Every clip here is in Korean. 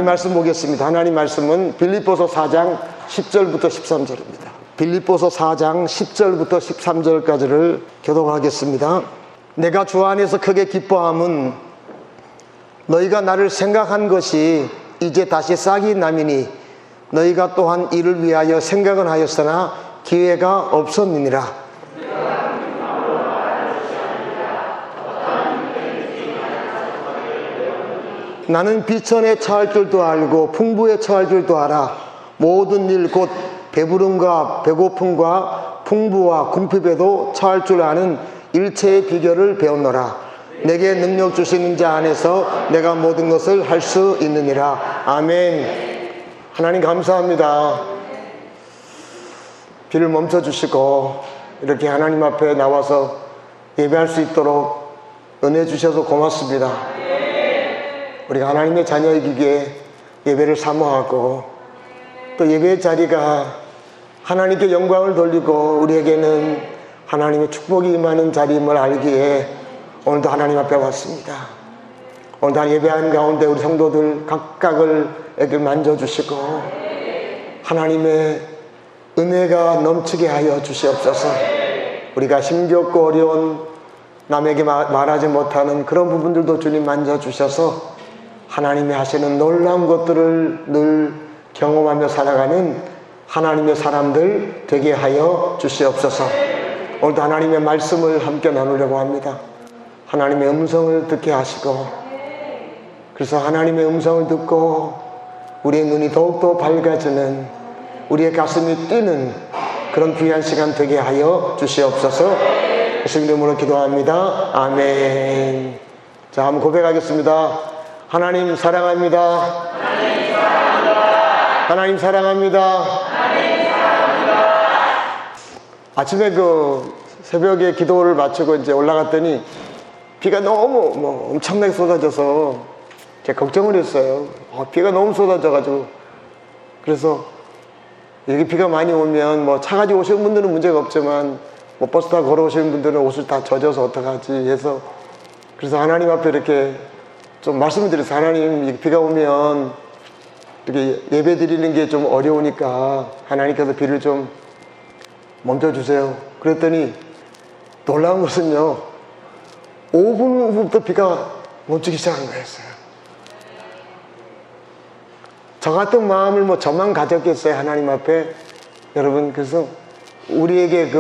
하나님 말씀 보겠습니다. 하나님 말씀은 빌립보서 4장 10절부터 13절입니다. 빌립보서 4장 10절부터 13절까지를 교독하겠습니다. 내가 주 안에서 크게 기뻐함은 너희가 나를 생각한 것이 이제 다시 싹이 나미니 너희가 또한 이를 위하여 생각은 하였으나 기회가 없었느니라. 나는 비천에 처할 줄도 알고 풍부에 처할 줄도 알아. 모든 일 곧 배부름과 배고픔과 풍부와 궁핍에도 처할 줄 아는 일체의 비결을 배웠노라. 내게 능력 주시는 자 안에서 내가 모든 것을 할 수 있느니라. 아멘. 하나님 감사합니다. 비를 멈춰주시고 이렇게 하나님 앞에 나와서 예배할 수 있도록 은혜 주셔서 고맙습니다. 우리가 하나님의 자녀이기에 예배를 사모하고 또 예배의 자리가 하나님께 영광을 돌리고 우리에게는 하나님의 축복이 임하는 자리임을 알기에 오늘도 하나님 앞에 왔습니다. 오늘도 예배하는 가운데 우리 성도들 각각을 만져주시고 하나님의 은혜가 넘치게 하여 주시옵소서. 우리가 힘겹고 어려운 남에게 말하지 못하는 그런 부분들도 주님 만져주셔서 하나님이 하시는 놀라운 것들을 늘 경험하며 살아가는 하나님의 사람들 되게 하여 주시옵소서. 오늘도 하나님의 말씀을 함께 나누려고 합니다. 하나님의 음성을 듣게 하시고 그래서 하나님의 음성을 듣고 우리의 눈이 더욱더 밝아지는 우리의 가슴이 뛰는 그런 귀한 시간 되게 하여 주시옵소서. 예수님 이름으로 기도합니다. 아멘. 자, 한번 고백하겠습니다. 하나님 사랑합니다. 하나님 사랑합니다. 하나님 사랑합니다. 아침에 새벽에 기도를 마치고 이제 올라갔더니 비가 너무 엄청나게 쏟아져서 제가 걱정을 했어요. 비가 너무 쏟아져가지고. 그래서 여기 비가 많이 오면 차 가지고 오시는 분들은 문제가 없지만 버스 타고 걸어오시는 분들은 옷을 다 젖어서 어떡하지 해서 그래서 하나님 앞에 이렇게 좀 말씀을 드렸어요. 하나님 비가 오면 이렇게 예배 드리는 게 좀 어려우니까 하나님께서 비를 좀 멈춰주세요. 그랬더니 놀라운 것은요 5분 후부터 비가 멈추기 시작한 거였어요. 저 같은 마음을 저만 가졌겠어요 하나님 앞에. 여러분 그래서 우리에게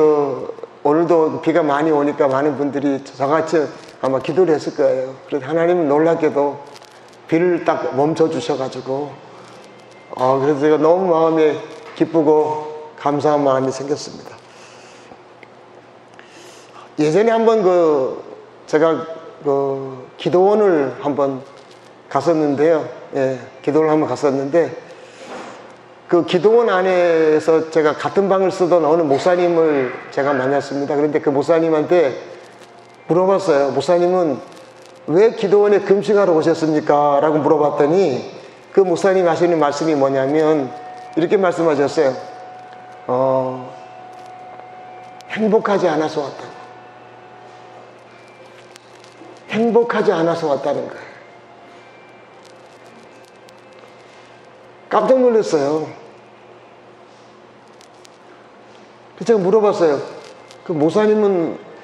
오늘도 비가 많이 오니까 많은 분들이 저같이 아마 기도를 했을 거예요. 그래서 하나님은 놀랍게도 비를 딱 멈춰 주셔가지고 그래서 제가 너무 마음에 기쁘고 감사한 마음이 생겼습니다. 예전에 한번 제가 기도원을 한번 갔었는데요. 기도를 한번 갔었는데 그 기도원 안에서 제가 같은 방을 쓰던 어느 목사님을 제가 만났습니다. 그런데 그 목사님한테 물어봤어요. 목사님은 왜 기도원에 금식하러 오셨습니까? 라고 물어봤더니 그 목사님 하시는 말씀이 뭐냐면 이렇게 말씀하셨어요. 행복하지 않아서 왔다. 행복하지 않아서 왔다는 거예요. 깜짝 놀랐어요. 그래서 제가 물어봤어요. 그 목사님은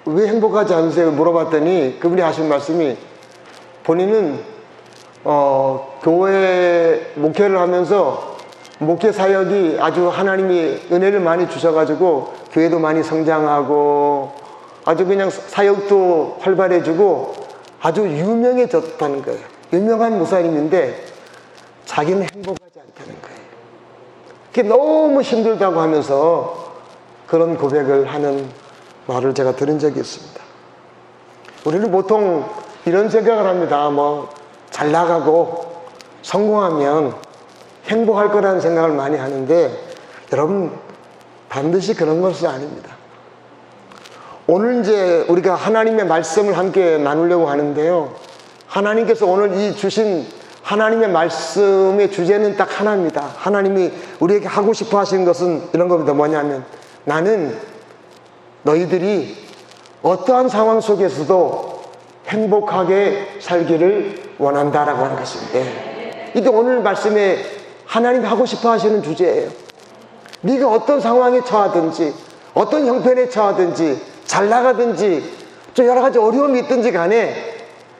왜 행복하지 않으세요? 물어봤더니 그분이 하신 말씀이 본인은 교회 목회를 하면서 목회 사역이 아주 하나님이 은혜를 많이 주셔가지고 교회도 많이 성장하고 아주 그냥 사역도 활발해지고 아주 유명해졌다는 거예요. 유명한 목사님인데 자기는 행복하지 않다는 거예요. 그게 너무 힘들다고 하면서 그런 고백을 하는 말을 제가 들은 적이 있습니다. 우리는 보통 이런 생각을 합니다. 잘 나가고 성공하면 행복할 거라는 생각을 많이 하는데 여러분 반드시 그런 것이 아닙니다. 오늘 이제 우리가 하나님의 말씀을 함께 나누려고 하는데요. 하나님께서 오늘 이 주신 하나님의 말씀의 주제는 딱 하나입니다. 하나님이 우리에게 하고 싶어 하시는 것은 이런 겁니다. 뭐냐면 나는 너희들이 어떠한 상황 속에서도 행복하게 살기를 원한다라고 하는 것인데 이게 오늘 말씀에 하나님 하고 싶어 하시는 주제예요. 네가 어떤 상황에 처하든지, 어떤 형편에 처하든지, 잘 나가든지, 또 여러 가지 어려움이 있든지 간에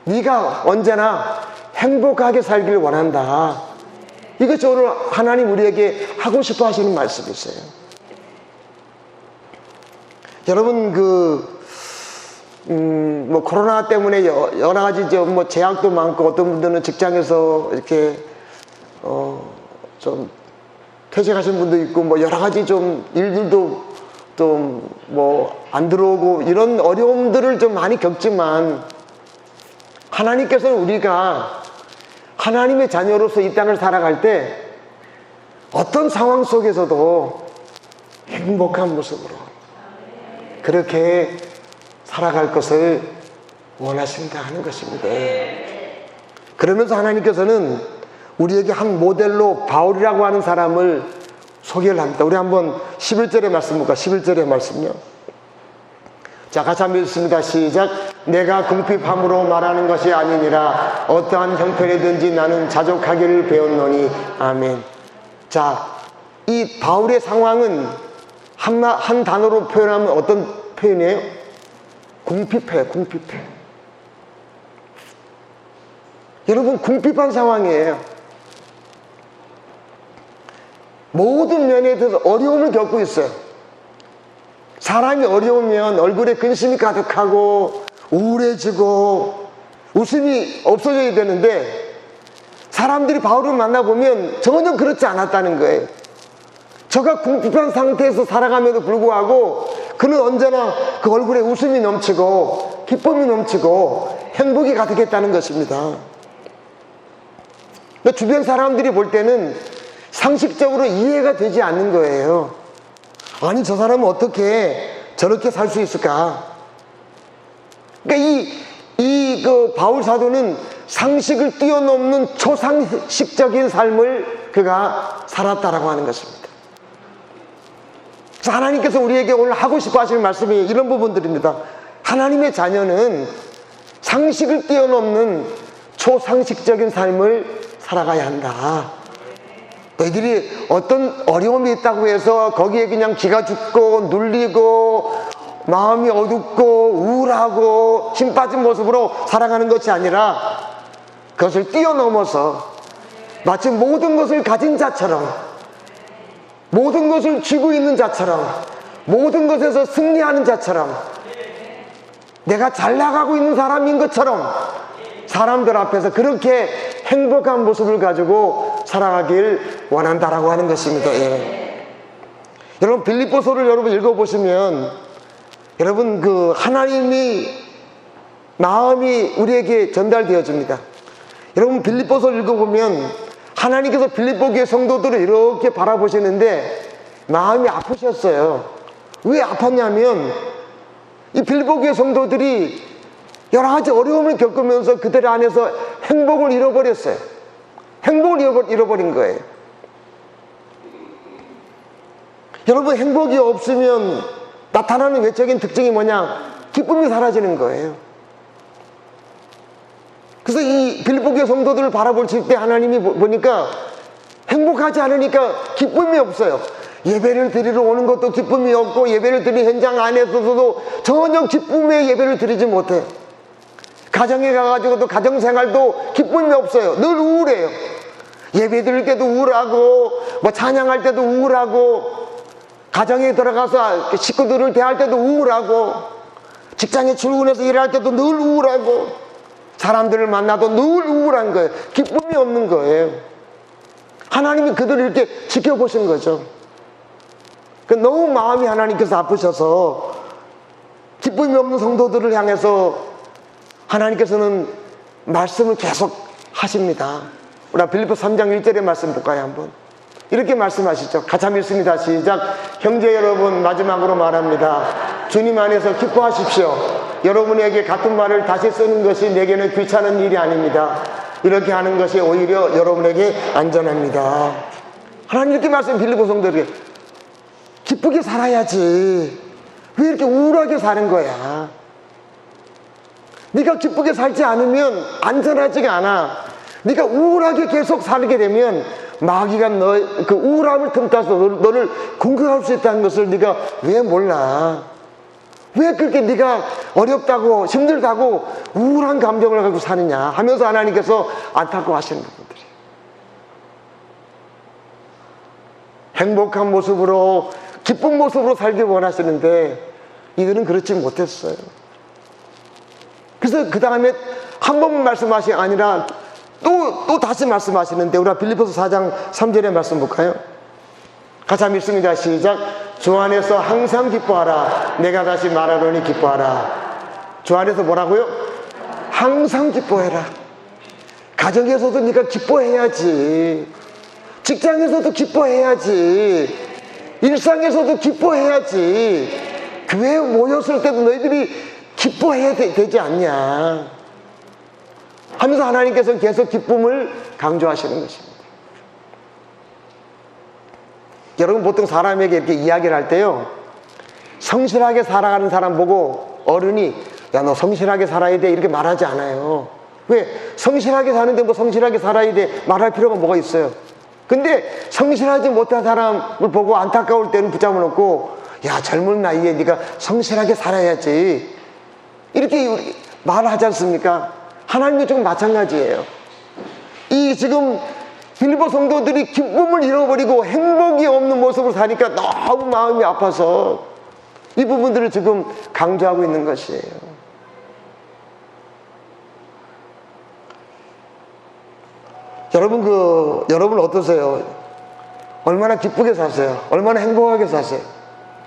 네가 언제나 행복하게 살기를 원한다. 이것이 오늘 하나님 우리에게 하고 싶어 하시는 말씀이세요. 여러분, 뭐 코로나 때문에 여러 가지 뭐 제약도 많고, 어떤 분들은 직장에서 이렇게 좀 퇴직하신 분도 있고, 뭐 여러 가지 좀 일들도 좀 뭐 안 들어오고, 이런 어려움들을 좀 많이 겪지만, 하나님께서는 우리가 하나님의 자녀로서 이 땅을 살아갈 때 어떤 상황 속에서도 행복한 모습으로 그렇게 살아갈 것을 원하신다 하는 것입니다. 그러면서 하나님께서는 우리에게 한 모델로 바울이라고 하는 사람을 소개를 합니다. 우리 한번 11절의 말씀 볼까? 11절의 말씀요. 자, 같이 한번 읽습니다. 시작. 내가 궁핍함으로 말하는 것이 아니니라. 어떠한 형편이든지 나는 자족하기를 배웠노니. 아멘. 자, 이 바울의 상황은 한 단어로 표현하면 어떤 표현이에요? 궁핍해요. 궁핍해. 여러분, 궁핍한 상황이에요. 모든 면에 대해서 어려움을 겪고 있어요. 사람이 어려우면 얼굴에 근심이 가득하고 우울해지고 웃음이 없어져야 되는데, 사람들이 바울을 만나보면 전혀 그렇지 않았다는 거예요. 저가 궁핍한 상태에서 살아감에도 불구하고 그는 언제나 그 얼굴에 웃음이 넘치고 기쁨이 넘치고 행복이 가득했다는 것입니다. 주변 사람들이 볼 때는 상식적으로 이해가 되지 않는 거예요. 아니, 저 사람은 어떻게 저렇게 살 수 있을까? 그러니까 그 바울 사도는 상식을 뛰어넘는 초상식적인 삶을 그가 살았다라고 하는 것입니다. 그래서 하나님께서 우리에게 오늘 하고 싶어 하시는 말씀이 이런 부분들입니다. 하나님의 자녀는 상식을 뛰어넘는 초상식적인 삶을 살아가야 한다. 너희들이 어떤 어려움이 있다고 해서 거기에 그냥 기가 죽고 눌리고 마음이 어둡고 우울하고 힘 빠진 모습으로 살아가는 것이 아니라, 그것을 뛰어넘어서 마치 모든 것을 가진 자처럼, 모든 것을 쥐고 있는 자처럼, 모든 것에서 승리하는 자처럼, 내가 잘 나가고 있는 사람인 것처럼 사람들 앞에서 그렇게 행복한 모습을 가지고 살아가길 원한다라고 하는 것입니다. 예. 여러분, 빌립보서를 여러분 읽어보시면, 여러분 그 하나님이 마음이 우리에게 전달되어집니다. 여러분, 빌립보서를 읽어보면 하나님께서 빌립보 교회 성도들을 이렇게 바라보시는데 마음이 아프셨어요. 왜 아팠냐면, 이 빌립보 교회 성도들이 여러 가지 어려움을 겪으면서 그들 안에서 행복을 잃어버렸어요. 행복을 잃어버린 거예요. 여러분, 행복이 없으면 나타나는 외적인 특징이 뭐냐? 기쁨이 사라지는 거예요. 그래서 이 빌립보 교회 성도들을 바라볼 때 하나님이 보니까 행복하지 않으니까 기쁨이 없어요. 예배를 드리러 오는 것도 기쁨이 없고, 예배를 드리는 현장 안에서도 전혀 기쁨의 예배를 드리지 못해요. 가정에 가가지고도 가정생활도 기쁨이 없어요. 늘 우울해요. 예배 드릴 때도 우울하고, 뭐 찬양할 때도 우울하고, 가정에 들어가서 식구들을 대할 때도 우울하고, 직장에 출근해서 일할 때도 늘 우울하고, 사람들을 만나도 늘 우울한 거예요. 기쁨이 없는 거예요. 하나님이 그들을 이렇게 지켜보신 거죠. 너무 마음이 하나님께서 아프셔서 기쁨이 없는 성도들을 향해서 하나님께서는 말씀을 계속 하십니다. 우리 빌립보 3장 1절의 말씀 볼까요? 한번 이렇게 말씀하시죠. 같이 한번 읽습니다. 시작. 형제 여러분, 마지막으로 말합니다. 주님 안에서 기뻐하십시오. 여러분에게 같은 말을 다시 쓰는 것이 내게는 귀찮은 일이 아닙니다. 이렇게 하는 것이 오히려 여러분에게 안전합니다. 하나님 이렇게 말씀, 빌립보 성도들에게 기쁘게 살아야지. 왜 이렇게 우울하게 사는 거야? 네가 기쁘게 살지 않으면 안전하지가 않아. 네가 우울하게 계속 살게 되면 마귀가 너의 그 우울함을 틈타서 너를 공격할 수 있다는 것을 네가 왜 몰라? 왜 그렇게 네가 어렵다고 힘들다고 우울한 감정을 가지고 사느냐 하면서 하나님께서 안타까워하시는 부분들이, 행복한 모습으로 기쁜 모습으로 살기 원하시는데 이들은 그렇지 못했어요. 그래서 그 다음에 한 번 말씀하신 아니라 또 다시 말씀하시는데, 우리가 빌립보서 4장 3절의 말씀 볼까요? 같이 한번 읽습니다. 시작. 주 안에서 항상 기뻐하라. 내가 다시 말하노니 기뻐하라. 주 안에서 뭐라고요? 항상 기뻐해라. 가정에서도 네가 기뻐해야지. 직장에서도 기뻐해야지. 일상에서도 기뻐해야지. 교회에 모였을 때도 너희들이 기뻐해야 되지 않냐 하면서 하나님께서는 계속 기쁨을 강조하시는 것입니다. 여러분, 보통 사람에게 이렇게 이야기를 할 때요, 성실하게 살아가는 사람 보고 어른이 야, 너 성실하게 살아야 돼 이렇게 말하지 않아요. 왜? 성실하게 사는데 뭐 성실하게 살아야 돼 말할 필요가 뭐가 있어요? 근데 성실하지 못한 사람을 보고 안타까울 때는 붙잡아 놓고 야, 젊은 나이에 네가 성실하게 살아야지 이렇게 말하지 않습니까? 하나님도 좀 마찬가지예요. 이 지금 빌립보 성도들이 기쁨을 잃어버리고 행복이 없는 모습을 사니까 너무 마음이 아파서 이 부분들을 지금 강조하고 있는 것이에요. 여러분 어떠세요? 얼마나 기쁘게 사세요? 얼마나 행복하게 사세요?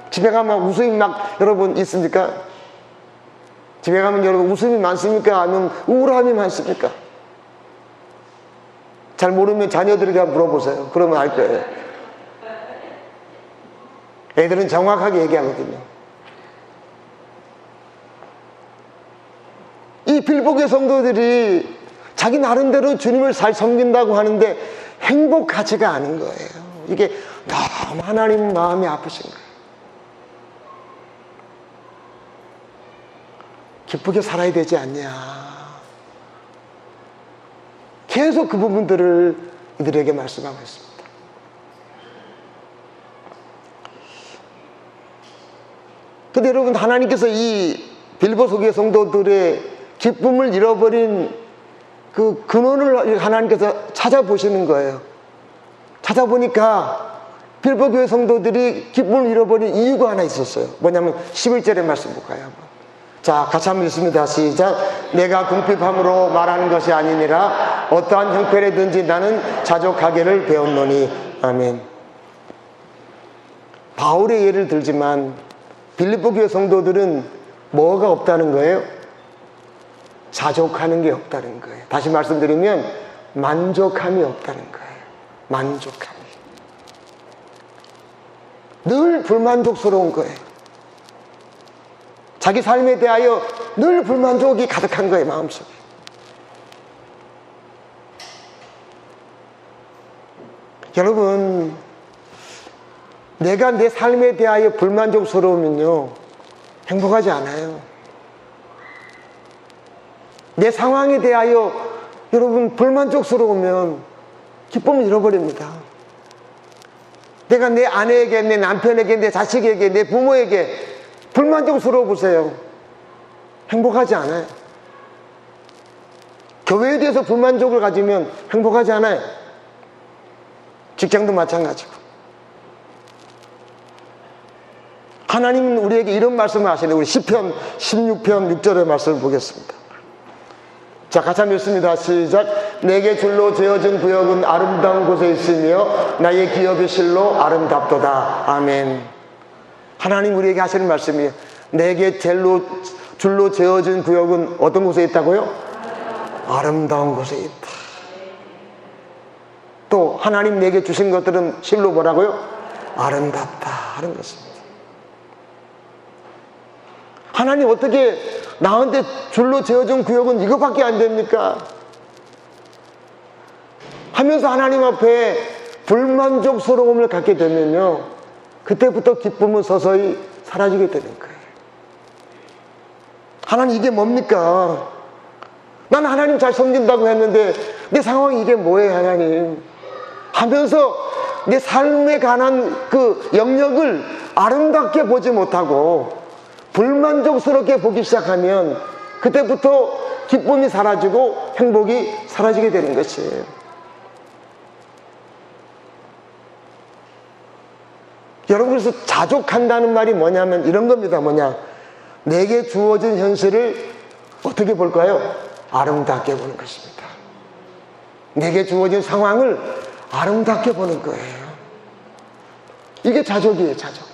집에 가면 웃음이 막 여러분 있습니까? 집에 가면 여러분 웃음이 많습니까? 아니면 우울함이 많습니까? 잘 모르면 자녀들에게 물어보세요. 그러면 알 거예요. 애들은 정확하게 얘기하거든요. 이 빌립보교회 성도들이 자기 나름대로 주님을 잘 섬긴다고 하는데 행복하지가 않은 거예요. 이게 너무 하나님 마음이 아프신 거예요. 기쁘게 살아야 되지 않냐. 계속 그 부분들을 이들에게 말씀하고 있습니다. 근데 여러분, 하나님께서 이 빌립보 교회 성도들의 기쁨을 잃어버린 그 근원을 하나님께서 찾아보시는 거예요. 찾아보니까 빌립보 교회 성도들이 기쁨을 잃어버린 이유가 하나 있었어요. 뭐냐면 11절의 말씀 볼까요? 한번. 자, 같이 한번 읽습니다. 시작. 내가 궁핍함으로 말하는 것이 아니니라 어떠한 형편이든지 나는 자족하기를 배웠노니. 아멘. 바울의 예를 들지만 빌립보 교회 성도들은 뭐가 없다는 거예요? 자족하는 게 없다는 거예요. 다시 말씀드리면 만족함이 없다는 거예요. 만족함이. 늘 불만족스러운 거예요. 자기 삶에 대하여 늘 불만족이 가득한 거예요, 마음속에. 여러분, 내가 내 삶에 대하여 불만족스러우면요, 행복하지 않아요. 내 상황에 대하여 여러분 불만족스러우면 기쁨을 잃어버립니다. 내가 내 아내에게, 내 남편에게, 내 자식에게, 내 부모에게 불만족스러워 보세요. 행복하지 않아요. 교회에 대해서 불만족을 가지면 행복하지 않아요. 직장도 마찬가지고. 하나님은 우리에게 이런 말씀을 하시네요. 우리 시편 16편 6절의 말씀을 보겠습니다. 자, 같이 한번 읽습니다. 시작. 내게 줄로 재어진 구역은 아름다운 곳에 있으며 나의 기업의 실로 아름답도다. 아멘. 하나님 우리에게 하시는 말씀이에요. 내게 줄로 재어진 구역은 어떤 곳에 있다고요? 아름다운 곳에 있다. 또 하나님 내게 주신 것들은 실로 뭐라고요? 아름답다 하는 것입니다. 하나님 어떻게 나한테 줄로 재어진 구역은 이거밖에 안 됩니까? 하면서 하나님 앞에 불만족스러움을 갖게 되면요, 그때부터 기쁨은 서서히 사라지게 되는 거예요. 하나님 이게 뭡니까? 난 하나님 잘 섬긴다고 했는데 내 상황이 이게 뭐예요 하나님 하면서 내 삶에 관한 그 영역을 아름답게 보지 못하고 불만족스럽게 보기 시작하면 그때부터 기쁨이 사라지고 행복이 사라지게 되는 것이에요. 여러분, 그래서 자족한다는 말이 뭐냐면 이런 겁니다. 뭐냐, 내게 주어진 현실을 어떻게 볼까요? 아름답게 보는 것입니다. 내게 주어진 상황을 아름답게 보는 거예요. 이게 자족이에요. 자족.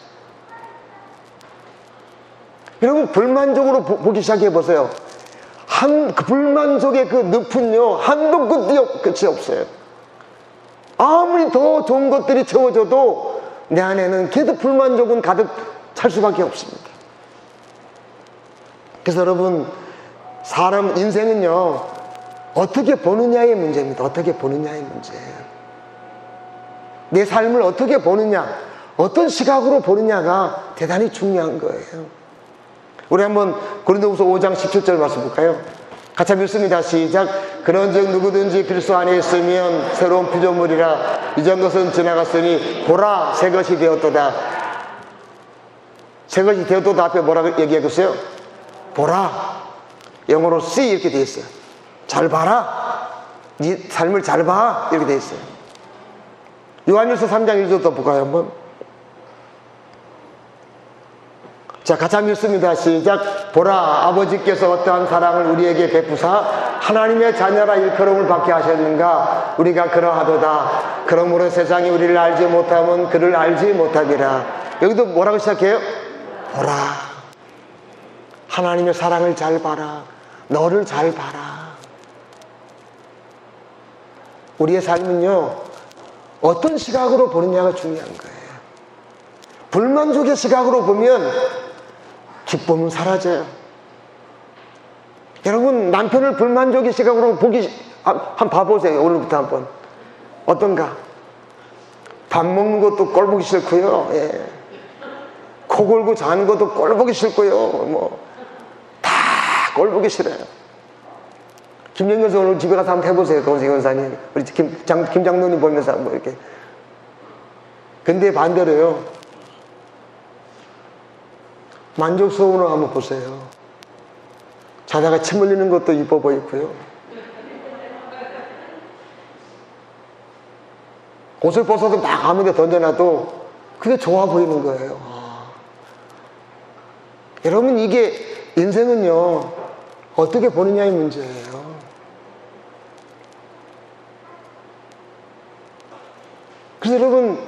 여러분, 불만족으로 보기 시작해 보세요. 그 불만족의 그 늪은요 한도 끝이 없어요. 아무리 더 좋은 것들이 채워져도 내 안에는 계속 불만족은 가득 찰 수밖에 없습니다. 그래서 여러분, 사람 인생은요 어떻게 보느냐의 문제입니다. 어떻게 보느냐의 문제예요. 내 삶을 어떻게 보느냐, 어떤 시각으로 보느냐가 대단히 중요한 거예요. 우리 한번 고린도후서 5장 17절 말씀 볼까요? 같이 한번 읽습니다. 시작. 그런즉 누구든지 그리스도 안에 있으면 새로운 피조물이라, 이전 것은 지나갔으니 보라 새 것이 되었도다. 새 것이 되었도다 앞에 뭐라고 얘기하겠어요? 보라. 영어로 see 이렇게 되어 있어요. 잘 봐라. 네 삶을 잘 봐. 이렇게 되어 있어요. 요한일서 3장 1절 또 볼까요 한번? 자, 같이 한번 읽습니다. 시작. 보라, 아버지께서 어떠한 사랑을 우리에게 베푸사 하나님의 자녀라 일컬음을 받게 하셨는가. 우리가 그러하도다. 그러므로 세상이 우리를 알지 못하면 그를 알지 못하리라. 여기도 뭐라고 시작해요? 보라. 하나님의 사랑을 잘 봐라. 너를 잘 봐라. 우리의 삶은요 어떤 시각으로 보느냐가 중요한 거예요. 불만족의 시각으로 보면 기쁨은 사라져요. 여러분, 남편을 불만족의 시각으로 보기 한번 봐보세요. 오늘부터 한번. 어떤가? 밥 먹는 것도 꼴 보기 싫고요. 예. 코 골고 자는 것도 꼴 보기 싫고요. 뭐 다 꼴 보기 싫어요. 김영렬 오늘 집에 가서 한번 해보세요. 거기서 권사님, 우리 김장로님 보면서 한번 이렇게. 근데 반대로요, 만족스러움으로 한번 보세요. 자다가 침 흘리는 것도 이뻐 보이고요. 옷을 벗어서 막 아무데 던져놔도 그게 좋아 보이는 거예요. 여러분, 이게 인생은요 어떻게 보느냐의 문제예요. 그래서 여러분,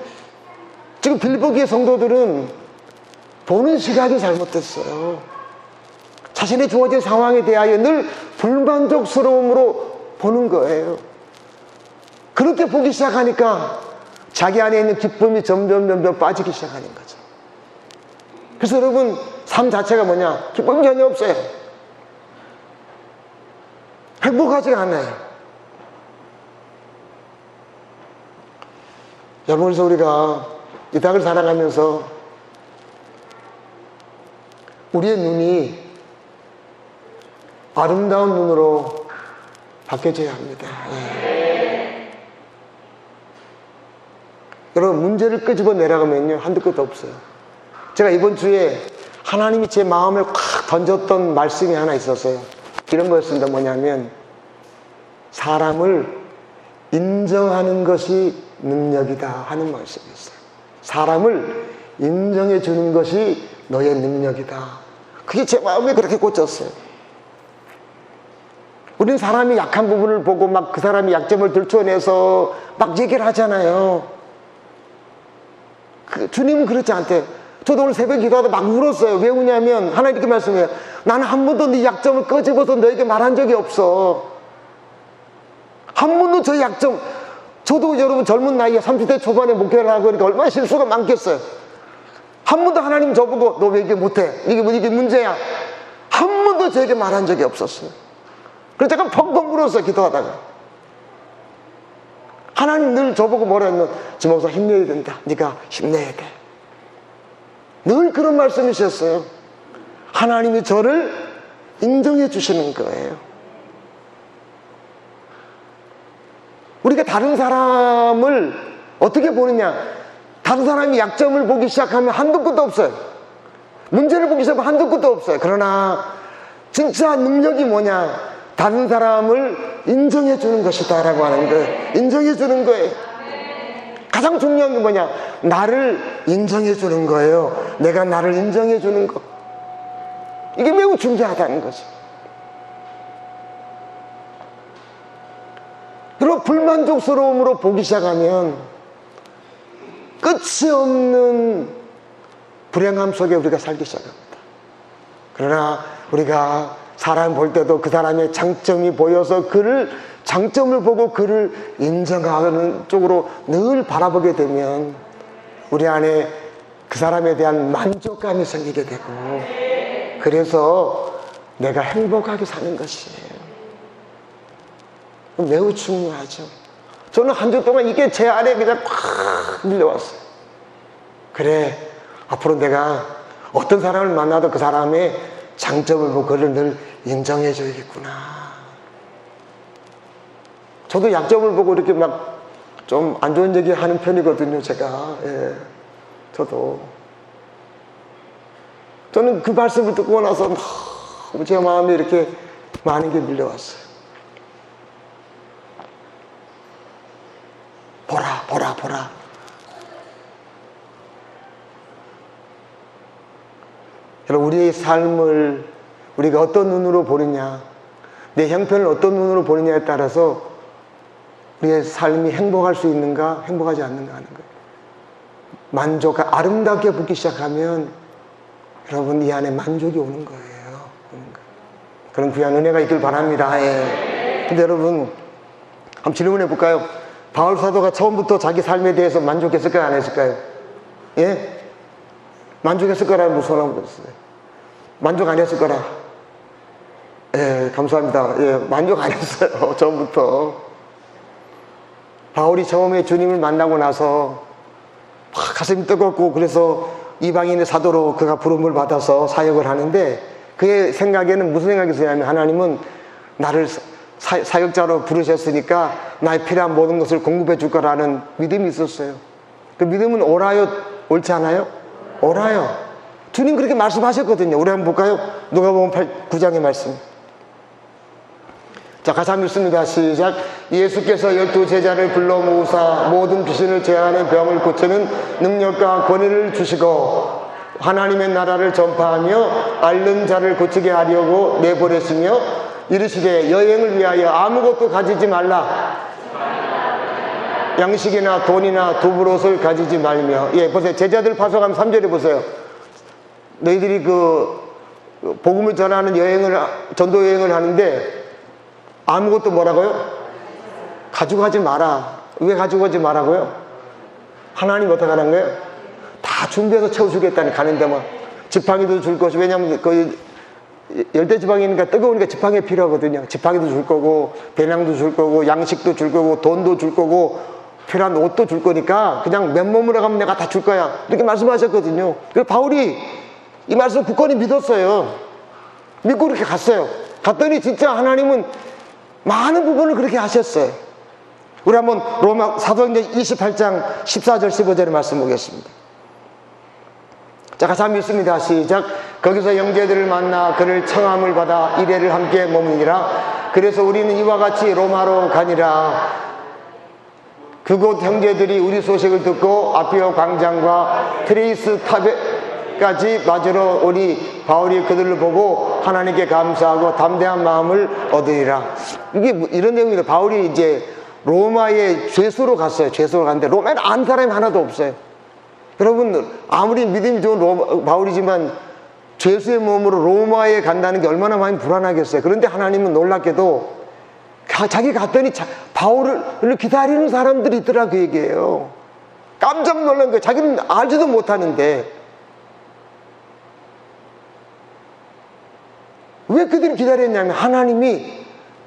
지금 빌립보 교회 성도들은 보는 시각이 잘못됐어요. 자신의 주어진 상황에 대하여 늘 불만족스러움으로 보는 거예요. 그렇게 보기 시작하니까 자기 안에 있는 기쁨이 점점 빠지기 시작하는 거죠. 그래서 여러분, 삶 자체가 뭐냐? 기쁨이 전혀 없어요. 행복하지가 않아요. 여러분, 그래서 우리가 이 땅을 살아가면서 우리의 눈이 아름다운 눈으로 바뀌어져야 합니다. 예. 여러분, 문제를 끄집어 내려가면요 한두 끝도 없어요. 제가 이번 주에 하나님이 제 마음에 콱 던졌던 말씀이 하나 있었어요. 이런 거였습니다. 뭐냐면, 사람을 인정하는 것이 능력이다 하는 말씀이었어요. 사람을 인정해 주는 것이 너의 능력이다. 그게 제 마음에 그렇게 꽂혔어요. 우리는 사람이 약한 부분을 보고 막 그 사람이 약점을 들춰내서 막 얘기를 하잖아요. 주님은 그렇지 않대. 저도 오늘 새벽 기도하다 막 울었어요. 왜 우냐면 하나님 이렇게 말씀해요. 나는 한 번도 네 약점을 꺼집어서 너에게 말한 적이 없어. 한 번도 저 약점, 저도 여러분 젊은 나이에 30대 초반에 목회를 하고 그러니까 얼마나 실수가 많겠어요. 한 번도 하나님 저보고 너 왜 이게 못해? 이게 문제야. 한 번도 저에게 말한 적이 없었어요. 그래서 제가 펑펑 울었어요. 기도하다가. 하나님 늘 저보고 뭐라 했노? 지목사 힘내야 된다. 네가 힘내야 돼. 늘 그런 말씀이셨어요. 하나님이 저를 인정해 주시는 거예요. 우리가 다른 사람을 어떻게 보느냐, 다른 사람이 약점을 보기 시작하면 한도 끝도 없어요. 문제를 보기 시작하면 한도 끝도 없어요. 그러나 진짜 능력이 뭐냐, 다른 사람을 인정해 주는 것이다 라고 하는 거예요. 인정해 주는 거예요. 가장 중요한 게 뭐냐, 나를 인정해 주는 거예요. 내가 나를 인정해 주는 거, 이게 매우 중요하다는 거죠. 그리고 불만족스러움으로 보기 시작하면 끝이 없는 불행함 속에 우리가 살기 시작합니다. 그러나 우리가 사람 볼 때도 그 사람의 장점이 보여서 그를, 장점을 보고 그를 인정하는 쪽으로 늘 바라보게 되면 우리 안에 그 사람에 대한 만족감이 생기게 되고, 그래서 내가 행복하게 사는 것이에요. 매우 중요하죠. 저는 한 주 동안 이게 제 안에 그냥 팍 밀려왔어요. 그래, 앞으로 내가 어떤 사람을 만나도 그 사람의 장점을 보고 그를 늘 인정해 줘야겠구나. 저도 약점을 보고 이렇게 막 좀 안 좋은 얘기 하는 편이거든요, 제가. 예, 저는 그 말씀을 듣고 나서 제 마음에 이렇게 많은 게 밀려왔어요. 보라. 여러분, 우리의 삶을 우리가 어떤 눈으로 보느냐, 내 형편을 어떤 눈으로 보느냐에 따라서 우리의 삶이 행복할 수 있는가, 행복하지 않는가 하는 거예요. 아름답게 보기 시작하면 여러분 이 안에 만족이 오는 거예요. 그런 귀한 은혜가 있길 바랍니다. 예. 근데 여러분, 한번 질문해 볼까요? 바울 사도가 처음부터 자기 삶에 대해서 만족했을까요, 안 했을까요? 예? 만족했을 거라는 무슨 소리 없어요. 만족 안 했을 거라. 예, 감사합니다. 예, 만족 안 했어요, 처음부터. 바울이 처음에 주님을 만나고 나서 막 가슴이 뜨겁고, 그래서 이방인의 사도로 그가 부름을 받아서 사역을 하는데, 그의 생각에는 무슨 생각이 있었냐면, 하나님은 나를 사역자로 부르셨으니까 나의 필요한 모든 것을 공급해 줄 거라는 믿음이 있었어요. 그 믿음은 옳아요, 옳지 않아요? 옳아요. 주님 그렇게 말씀하셨거든요. 우리 한번 볼까요? 누가복음 9장의 말씀. 자, 같이 한번 읽습니다. 시작. 예수께서 12제자를 불러 모으사 모든 귀신을 제하는 병을 고치는 능력과 권위를 주시고 하나님의 나라를 전파하며 앓는 자를 고치게 하려고 내보내시며 이르시되 여행을 위하여 아무것도 가지지 말라. 양식이나 돈이나 두부옷을 가지지 말며. 예, 보세요. 제자들 파송하면 3절에 보세요. 너희들이 그 복음을 전하는 전도 여행을 하는데 아무것도 뭐라고요? 가지고 가지 마라. 왜 가지고 가지 마라고요? 하나님 어떻게 하는 거예요? 다 준비해서 채워주겠다니, 가는 데만. 지팡이도 줄 것이, 왜냐하면 거의 열대지방이니까 뜨거우니까 지팡이 필요하거든요. 지팡이도 줄 거고, 배낭도 줄 거고, 양식도 줄 거고, 돈도 줄 거고, 필요한 옷도 줄 거니까 그냥 맨몸으로 가면 내가 다 줄 거야, 이렇게 말씀하셨거든요. 그래서 바울이 이 말씀 굳건히 믿었어요. 믿고 그렇게 갔어요. 갔더니 진짜 하나님은 많은 부분을 그렇게 하셨어요. 우리 한번 로마 사도행전 28장 14절 15절의 말씀 보겠습니다. 자, 같이 한번 읽습니다. 시작. 거기서 형제들을 만나 그를 청함을 받아 이레를 함께 머무니라. 그래서 우리는 이와 같이 로마로 가니라. 그곳 형제들이 우리 소식을 듣고 아피오 광장과 트레이스 탑에까지 맞으러 오니 바울이 그들을 보고 하나님께 감사하고 담대한 마음을 얻으리라. 이게 이런 내용입니다. 바울이 이제 로마의 죄수로 갔어요. 죄수로 갔는데 로마에는 아는 사람이 하나도 없어요. 여러분, 아무리 믿음이 좋은 바울이지만 죄수의 몸으로 로마에 간다는 게 얼마나 많이 불안하겠어요. 그런데 하나님은 놀랍게도 자기 갔더니 바울을 기다리는 사람들이 있더라, 그 얘기예요. 깜짝 놀란 거예요. 자기는 알지도 못하는데. 왜 그들이 기다렸냐면 하나님이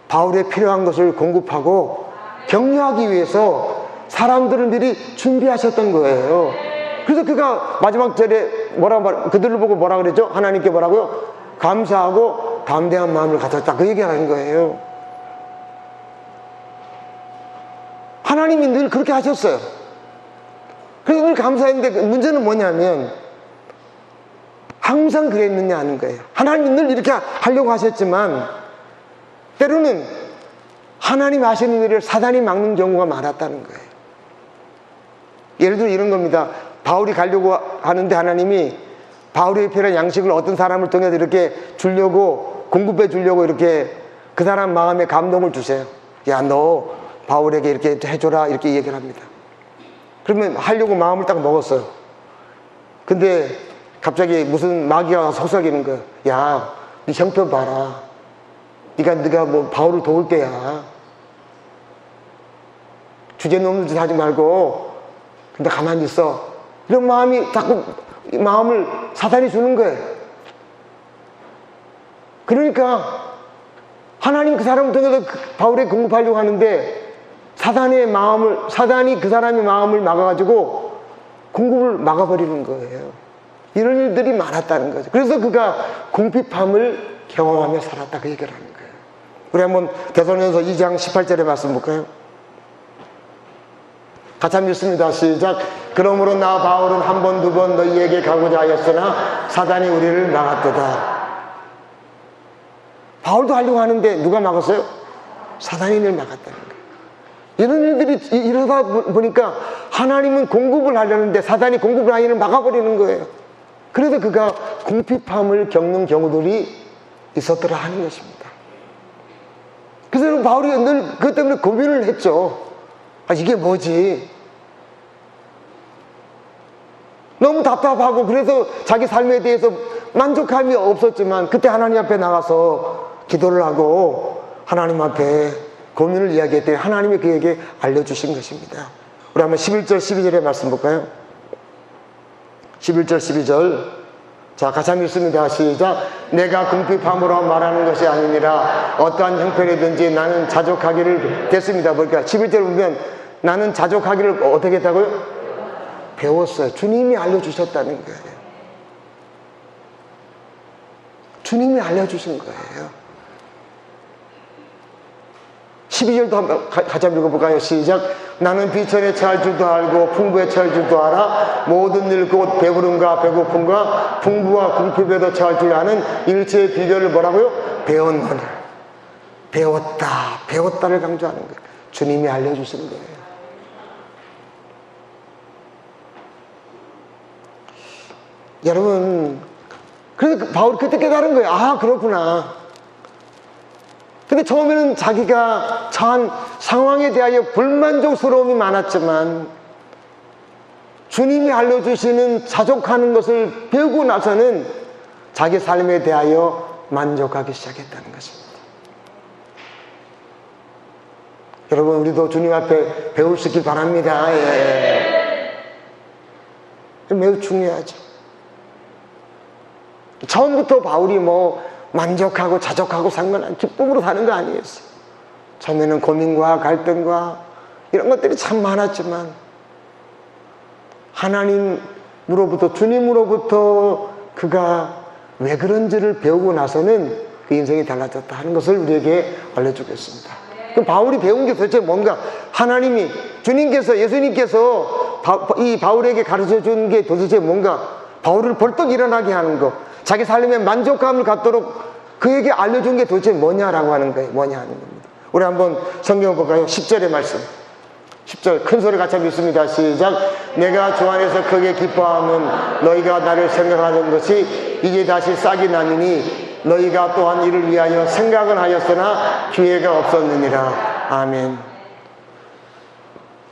바울에 필요한 것을 공급하고 격려하기 위해서 사람들을 미리 준비하셨던 거예요. 그래서 그가 마지막 절에 그들을 보고 뭐라 그랬죠? 하나님께 뭐라고요? 감사하고 담대한 마음을 가졌다, 그 얘기를 하는 거예요. 하나님이 늘 그렇게 하셨어요. 그래서 늘 감사했는데 문제는 뭐냐면 항상 그랬느냐 하는 거예요. 하나님이 늘 이렇게 하려고 하셨지만 때로는 하나님이 하시는 일을 사단이 막는 경우가 많았다는 거예요. 예를 들어 이런 겁니다. 바울이 가려고 하는데 하나님이 바울의 필요한 양식을 어떤 사람을 통해서 이렇게 주려고, 공급해 주려고 이렇게 그 사람 마음에 감동을 주세요. 야, 너 바울에게 이렇게 해줘라, 이렇게 얘기를 합니다. 그러면 하려고 마음을 딱 먹었어요. 근데 갑자기 무슨 마귀가 속삭이는 거예요. 야, 네 형편 봐라. 네가 뭐 바울을 도울 때야. 주제 넘는 짓 하지 말고 근데 가만히 있어. 이런 마음이 자꾸 마음을 사단이 주는 거예요. 그러니까 하나님 그 사람을 통해서 바울에게 공급하려고 하는데 사단이 그 사람의 마음을 막아가지고 공급을 막아버리는 거예요. 이런 일들이 많았다는 거죠. 그래서 그가 궁핍함을 경험하며 살았다, 그 얘기를 하는 거예요. 우리 한번 데살로니가서 2장 18절에 말씀 볼까요? 같이 한번 읽습니다. 시작. 그러므로 나 바울은 한 번, 두 번 너희에게 가고자 하였으나 사단이 우리를 막았도다. 바울도 하려고 하는데 누가 막았어요? 사단이 늘 막았다는 거예요. 이런 일들이 이러다 보니까 하나님은 공급을 하려는데 사단이 공급을 하기를 막아버리는 거예요. 그래서 그가 궁핍함을 겪는 경우들이 있었더라 하는 것입니다. 그래서 바울이 늘 그것 때문에 고민을 했죠. 아, 이게 뭐지? 너무 답답하고 그래서 자기 삶에 대해서 만족감이 없었지만 그때 하나님 앞에 나가서 기도를 하고 하나님 앞에 고민을 이야기했더니 하나님이 그에게 알려주신 것입니다. 우리 한번 11절 12절의 말씀 볼까요? 11절 12절 자, 같이 한번 읽습니다. 시작. 내가 궁핍함으로 말하는 것이 아니니라 어떠한 형편이든지 나는 자족하기를 됐습니다. 그러니까 11절 보면 나는 자족하기를 어떻게 했다고요? 배웠어요. 주님이 알려주셨다는 거예요. 주님이 알려주신 거예요. 12절도 한번 같이 한번 읽어볼까요? 시작. 나는 비천에 처할 줄도 알고 풍부에 처할 줄도 알아. 모든 일 곧 배부름과 배고픔과 풍부와 궁핍에도 처할 줄 아는 일체의 비결을 뭐라고요? 배웠노니. 배웠다를 강조하는 거예요. 주님이 알려주신 거예요. 여러분, 그래서 바울이 그때 깨달은 거예요. 아, 그렇구나. 근데 처음에는 자기가 처한 상황에 대하여 불만족스러움이 많았지만 주님이 알려주시는 자족하는 것을 배우고 나서는 자기 삶에 대하여 만족하기 시작했다는 것입니다. 여러분, 우리도 주님 앞에 배울 수 있길 바랍니다. 예. 매우 중요하죠. 처음부터 바울이 만족하고 자족하고 산 건 기쁨으로 사는 거 아니었어요. 처음에는 고민과 갈등과 이런 것들이 참 많았지만 하나님으로부터, 주님으로부터 그가 왜 그런지를 배우고 나서는 그 인생이 달라졌다 하는 것을 우리에게 알려주겠습니다. 그럼 바울이 배운 게 도대체 뭔가? 하나님이, 예수님께서 이 바울에게 가르쳐 준 게 도대체 뭔가? 바울을 벌떡 일어나게 하는 거, 자기 삶에 만족감을 갖도록 그에게 알려준 게 도대체 뭐냐라고 하는 거예요. 뭐냐 하는 겁니다. 우리 한번 성경 볼까요? 10절의 말씀. 10절 큰 소리 같이 한번 읽습니다. 시작. 내가 주 안에서 크게 기뻐함은 너희가 나를 생각하는 것이 이제 다시 싹이 나느니 너희가 또한 이를 위하여 생각은 하였으나 기회가 없었느니라. 아멘.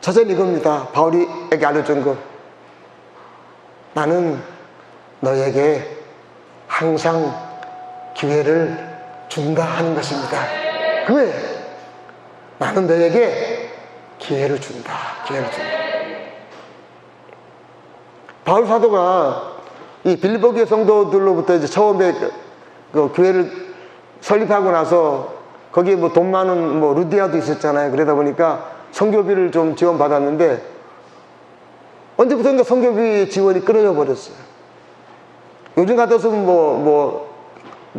저전 이겁니다. 바울이에게 알려준 거. 나는 너에게 항상 기회를 준다 하는 것입니다. 왜? 나는 너에게 기회를 준다. 바울 사도가 이 빌립보 교회 성도들로부터 이제 처음에 그 교회를 설립하고 나서 거기에 돈 많은 루디아도 있었잖아요. 그러다 보니까 선교비를 좀 지원받았는데 언제부턴가 선교비 지원이 끊어져 버렸어요. 요즘 같았으면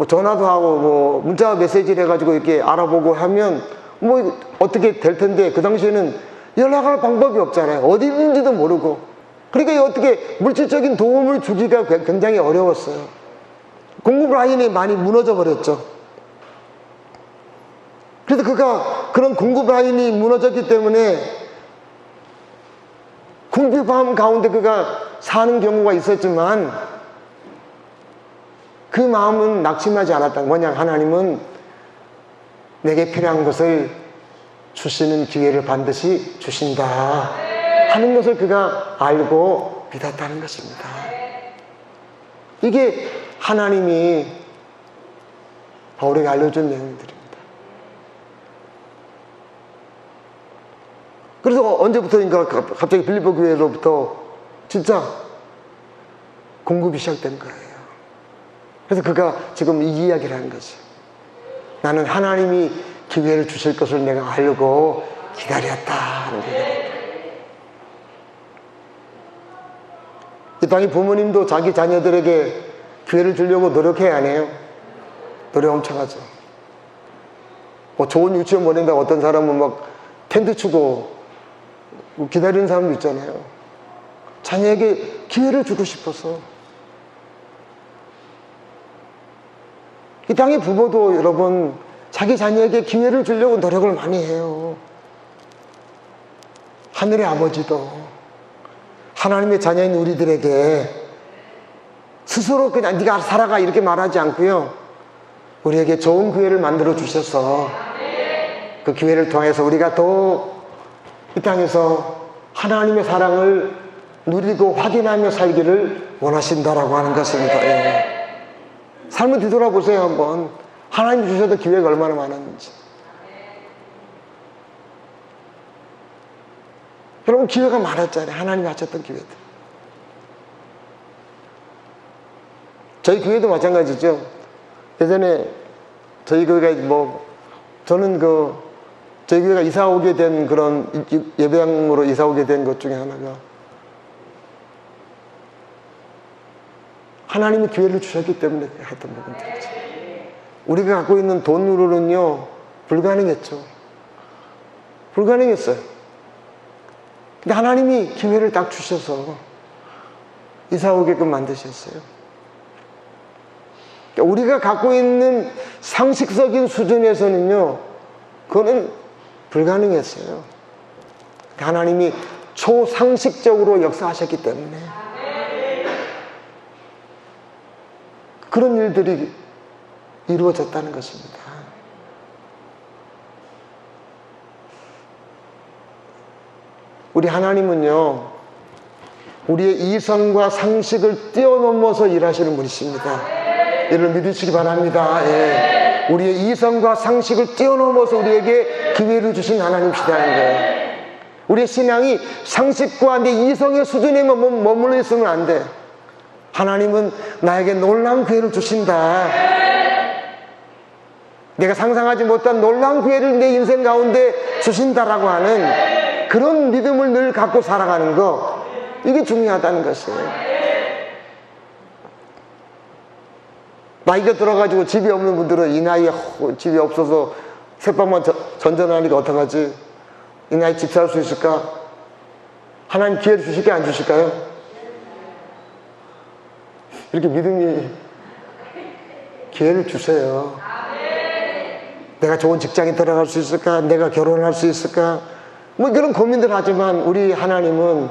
전화도 하고 문자 메시지를 해가지고 이렇게 알아보고 하면 어떻게 될 텐데 그 당시에는 연락할 방법이 없잖아요. 어디 있는지도 모르고. 그러니까 어떻게 물질적인 도움을 주기가 굉장히 어려웠어요. 공급 라인이 많이 무너져 버렸죠. 그래서 그가 그런 공급 라인이 무너졌기 때문에 궁핍함 가운데 그가 사는 경우가 있었지만 그 마음은 낙심하지 않았다. 뭐냐, 하나님은 내게 필요한 것을 주시는 기회를 반드시 주신다 하는 것을 그가 알고 믿었다는 것입니다. 이게 하나님이 바울에게 알려준 내용들입니다. 그래서 언제부터인가 갑자기 빌립보 교회로부터 진짜 공급이 시작된 거예요. 그래서 그가 지금 이 이야기를 하는 거죠. 나는 하나님이 기회를 주실 것을 내가 알고 기다렸다 하는 거예요. 이 땅의 부모님도 자기 자녀들에게 기회를 주려고 노력해야 하네요. 노력 엄청 하죠. 뭐 좋은 유치원 보낸다고 어떤 사람은 막 텐트 치고 기다리는 사람도 있잖아요. 자녀에게 기회를 주고 싶어서. 이 땅의 부모도 여러분 자기 자녀에게 기회를 주려고 노력을 많이 해요. 하늘의 아버지도 하나님의 자녀인 우리들에게 스스로 그냥 네가 살아가 이렇게 말하지 않고요, 우리에게 좋은 기회를 만들어 주셔서 그 기회를 통해서 우리가 더 이 땅에서 하나님의 사랑을 누리고 확인하며 살기를 원하신다라고 하는 것입니다. 예. 삶을 뒤돌아보세요. 한번 하나님 주셔도 기회가 얼마나 많았는지. 여러분 기회가 많았잖아요. 하나님이 하셨던 기회들. 저희 교회도 마찬가지죠. 예전에 저희 교회가 저는 저희 교회가 이사 오게 된 그런 예배당으로 이사 오게 된 것 중에 하나가 하나님이 기회를 주셨기 때문에 했던 부분들이죠. 우리가 갖고 있는 돈으로는요 불가능했죠. 불가능했어요. 근데 하나님이 기회를 딱 주셔서 이사 오게끔 만드셨어요. 그러니까 우리가 갖고 있는 상식적인 수준에서는요 그거는 불가능했어요. 하나님이 초상식적으로 역사하셨기 때문에 그런 일들이 이루어졌다는 것입니다. 우리 하나님은요 우리의 이성과 상식을 뛰어넘어서 일하시는 분이십니다. 이를 믿으시기 바랍니다. 예. 우리의 이성과 상식을 뛰어넘어서 우리에게 기회를 주신 하나님이시다는 거예요. 우리의 신앙이 상식과 내 이성의 수준에만 머물러 있으면 안 돼. 하나님은 나에게 놀라운 기회를 주신다. 내가 상상하지 못한 놀라운 기회를 내 인생 가운데 주신다라고 하는 그런 믿음을 늘 갖고 살아가는 거, 이게 중요하다는 것이에요. 나이가 들어가지고 집이 없는 분들은 이 나이에 집이 없어서 새방만 전전하니까 어떡하지? 이 나이에 집 살 수 있을까? 하나님 기회를 주실까요? 안 주실까요? 이렇게 믿음이 기회를 주세요. 내가 좋은 직장에 들어갈 수 있을까? 내가 결혼할 수 있을까? 뭐 그런 고민들 하지만 우리 하나님은